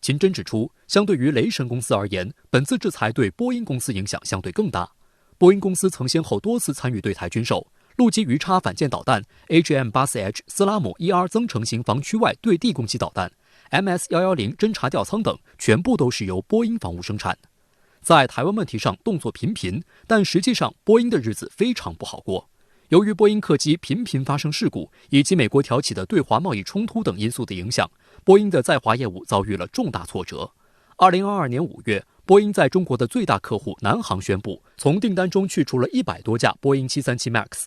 秦真指出，相对于雷神公司而言，本次制裁对波音公司影响相对更大。波音公司曾先后多次参与对台军售，陆基鱼叉反舰导弹、AGM-84H 斯拉姆 1R 增程型防区外对地攻击导弹、MS-110 侦察吊舱等，全部都是由波音防务生产。在台湾问题上动作频频，但实际上波音的日子非常不好过。由于波音客机频频发生事故，以及美国挑起的对华贸易冲突等因素的影响，波音的在华业务遭遇了重大挫折。2022年5月，波音在中国的最大客户南航宣布，从订单中去除了100多架波音737 MAX。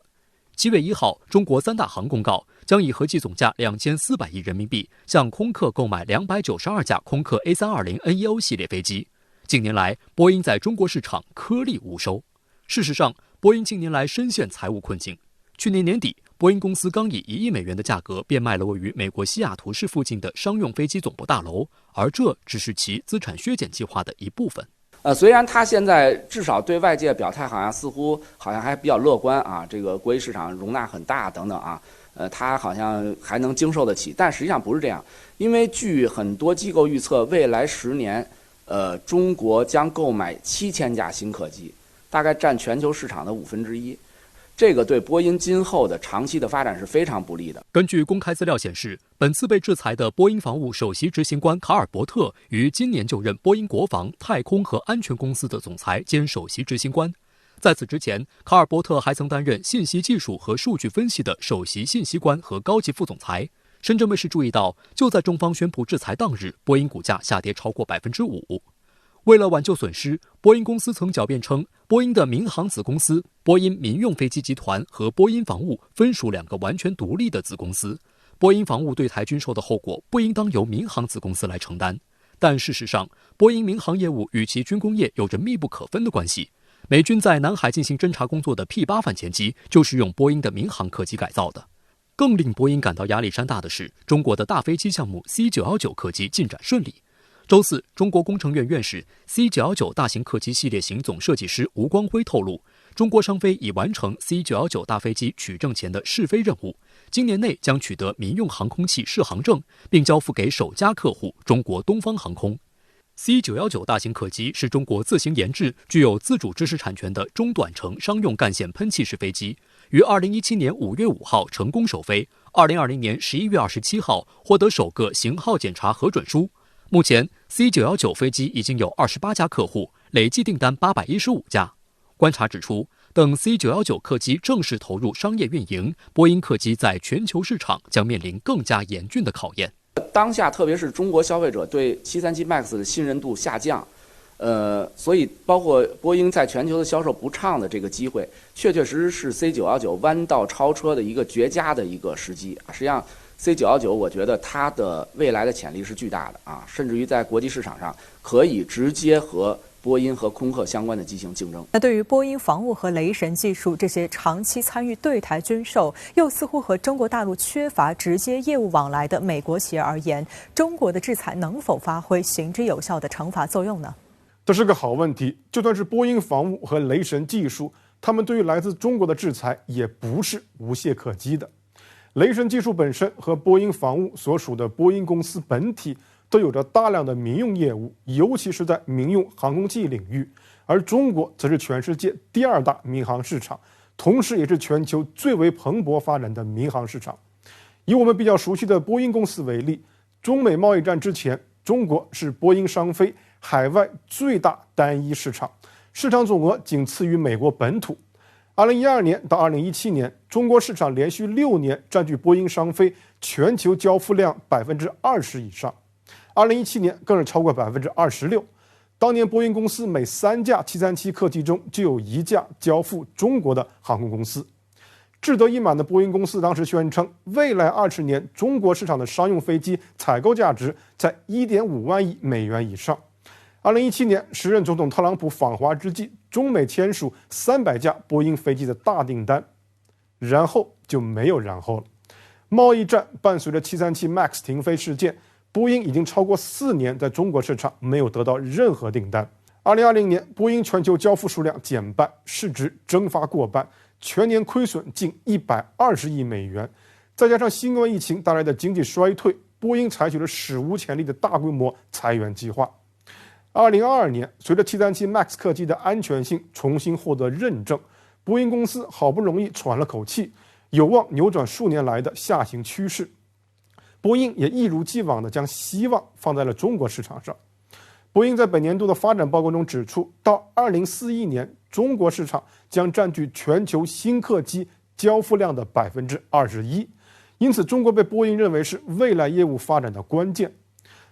7月1号，中国三大行公告，将以合计总价2400亿人民币向空客购买292架空客 A320neo 系列飞机。近年来，波音在中国市场颗粒无收。事实上，波音近年来深陷财务困境。去年年底，波音公司刚以1亿美元的价格变卖了位于美国西雅图市附近的商用飞机总部大楼，而这只是其资产削减计划的一部分。虽然他现在至少对外界表态似乎还比较乐观啊，这个国际市场容纳很大等等啊，他好像还能经受得起，但实际上不是这样，因为据很多机构预测，未来10年，中国将购买7000架新客机，大概占全球市场的1/5。这个对波音今后的长期的发展是非常不利的。根据公开资料显示，本次被制裁的波音防务首席执行官卡尔伯特于今年就任波音国防、太空和安全公司的总裁兼首席执行官。在此之前，卡尔伯特还曾担任信息技术和数据分析的首席信息官和高级副总裁。深圳卫视注意到，就在中方宣布制裁当日，波音股价下跌超过5%。为了挽救损失，波音公司曾狡辩称，波音的民航子公司波音民用飞机集团和波音防务分属2个完全独立的子公司。波音防务对台军售的后果不应当由民航子公司来承担。但事实上，波音民航业务与其军工业有着密不可分的关系。美军在南海进行侦察工作的 P8 反潜机就是用波音的民航客机改造的。更令波音感到压力山大的是，中国的大飞机项目 C919 客机进展顺利。周四，中国工程院院士、C919 大型客机系列型总设计师吴光辉透露，中国商飞已完成 C919 大飞机取证前的试飞任务，今年内将取得民用航空器适航证，并交付给首家客户中国东方航空。C919 大型客机是中国自行研制、具有自主知识产权的中短程商用干线喷气式飞机，于2017年5月5号成功首飞，2020年11月27号获得首个型号检查核准书。目前 C919 飞机已经有28家客户，累计订单815架。观察指出，等 C919 客机正式投入商业运营，波音客机在全球市场将面临更加严峻的考验。当下特别是中国消费者对737 MAX 的信任度下降，所以包括波音在全球的销售不畅的这个机会，确确实实是 C919 弯道超车的一个绝佳的一个时机。实际上，C919我觉得它的未来的潜力是巨大的啊，甚至于在国际市场上可以直接和波音和空客相关的机型竞争。那对于波音防务和雷神技术这些长期参与对台军售，又似乎和中国大陆缺乏直接业务往来的美国企业而言，中国的制裁能否发挥行之有效的惩罚作用呢？这是个好问题。就算是波音防务和雷神技术，他们对于来自中国的制裁也不是无懈可击的。雷神技术本身和波音防务所属的波音公司本体都有着大量的民用业务，尤其是在民用航空器领域，而中国则是全世界第2大民航市场，同时也是全球最为蓬勃发展的民航市场。以我们比较熟悉的波音公司为例，中美贸易战之前，中国是波音商飞海外最大单一市场，市场总额仅次于美国本土。2012年到2017年，中国市场连续6年占据波音商飞全球交付量20%以上，2017年更是超过26%。当年波音公司每3架737客机中就有1架交付中国的航空公司。志得意满的波音公司当时宣称，未来20年中国市场的商用飞机采购价值在1.5万亿美元以上。2017年，时任总统特朗普访华之际，中美签署300架波音飞机的大订单，然后就没有然后了。贸易战伴随着737 MAX 停飞事件，波音已经超过4年在中国市场没有得到任何订单。2020年，波音全球交付数量减半，市值蒸发过半，全年亏损近120亿美元。再加上新冠疫情带来的经济衰退，波音采取了史无前例的大规模裁员计划。2022年，随着737 MAX 客机的安全性重新获得认证，波音公司好不容易喘了口气，有望扭转数年来的下行趋势。波音也一如既往地将希望放在了中国市场上。波音在本年度的发展报告中指出，到2041年，中国市场将占据全球新客机交付量的21%，因此中国被波音认为是未来业务发展的关键。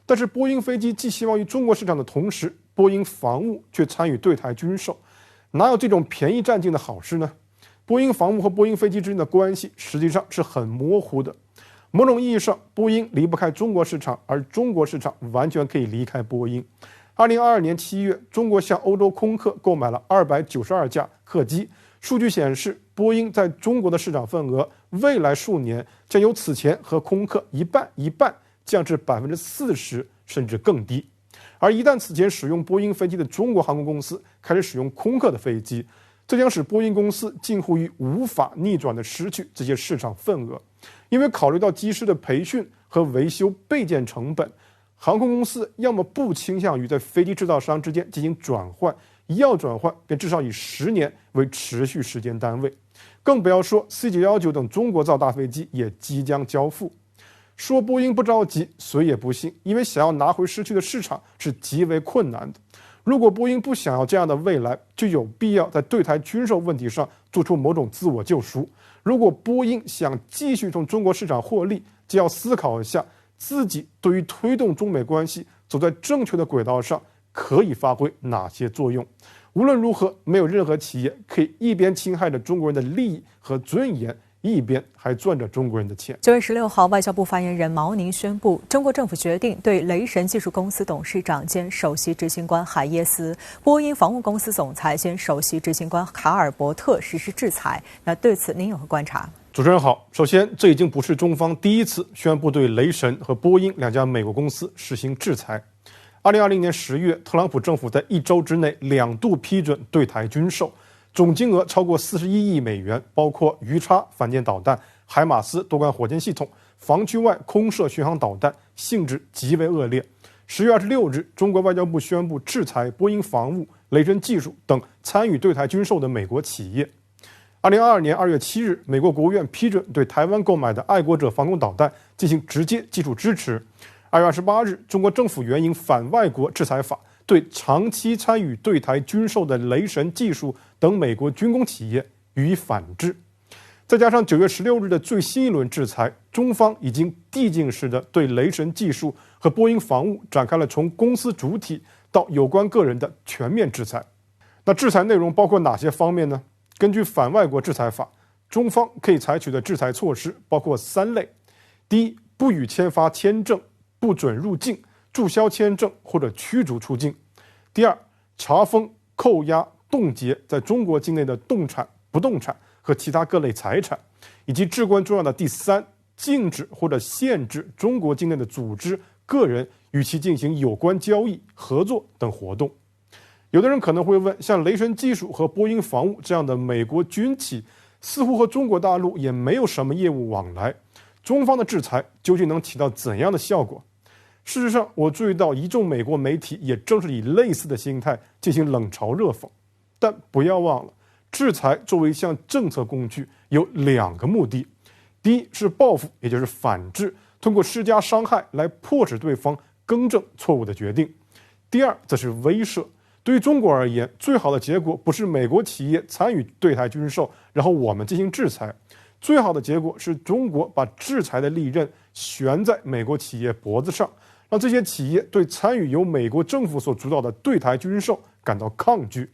但是波音飞机寄希望于中国市场的同时，波音防务却参与对台军售，哪有这种便宜占尽的好事呢？波音防务和波音飞机之间的关系实际上是很模糊的。某种意义上，波音离不开中国市场，而中国市场完全可以离开波音。2022年7月，中国向欧洲空客购买了292架客机。数据显示，波音在中国的市场份额未来数年将由此前和空客一半降至40%甚至更低。而一旦此前使用波音飞机的中国航空公司开始使用空客的飞机，这将使波音公司近乎于无法逆转地失去这些市场份额。因为考虑到机师的培训和维修备件成本，航空公司要么不倾向于在飞机制造商之间进行转换，要转换便至少以10年为持续时间单位。更不要说 C919 等中国造大飞机也即将交付。说波音不着急，谁也不信，因为想要拿回失去的市场是极为困难的。如果波音不想要这样的未来，就有必要在对台军售问题上做出某种自我救赎。如果波音想继续从中国市场获利，就要思考一下自己对于推动中美关系走在正确的轨道上可以发挥哪些作用。无论如何，没有任何企业可以一边侵害着中国人的利益和尊严，一边还赚着中国人的钱。9月16号，外交部发言人毛宁宣布，中国政府决定对雷神技术公司董事长兼首席执行官海耶斯、波音防务公司总裁兼首席执行官卡尔伯特实施制裁。那对此您有何观察？主持人好，首先，这已经不是中方第一次宣布对雷神和波音两家美国公司实行制裁。2020年10月，特朗普政府在1周之内2度批准对台军售，总金额超过41亿美元，包括鱼叉反舰导弹、海马斯多管火箭系统、防区外空射巡航导弹，性质极为恶劣。10月26日，中国外交部宣布制裁波音防务、雷神技术等参与对台军售的美国企业。2022年2月7日，美国国务院批准对台湾购买的爱国者防空导弹进行直接技术支持。2月28日，中国政府援引反外国制裁法，对长期参与对台军售的雷神技术等美国军工企业予以反制。再加上9月16日的最新一轮制裁，中方已经递进式的对雷神技术和波音防务展开了从公司主体到有关个人的全面制裁。那制裁内容包括哪些方面呢？根据反外国制裁法，中方可以采取的制裁措施包括3类：第一，不予签发签证，不准入境、注销签证或者驱逐出境；第二，查封、扣押、冻结在中国境内的动产、不动产和其他各类财产；以及至关重要的第三，禁止或者限制中国境内的组织、个人与其进行有关交易、合作等活动。有的人可能会问，像雷神技术和波音防务这样的美国军企，似乎和中国大陆也没有什么业务往来，中方的制裁究竟能起到怎样的效果？事实上，我注意到一众美国媒体也正是以类似的心态进行冷嘲热讽。但不要忘了，制裁作为一项政策工具，有2个目的：第一是报复，也就是反制，通过施加伤害来迫使对方更正错误的决定；第二则是威慑。对于中国而言，最好的结果不是美国企业参与对台军售，然后我们进行制裁，最好的结果是中国把制裁的利刃悬在美国企业脖子上，让这些企业对参与由美国政府所主导的对台军售感到抗拒。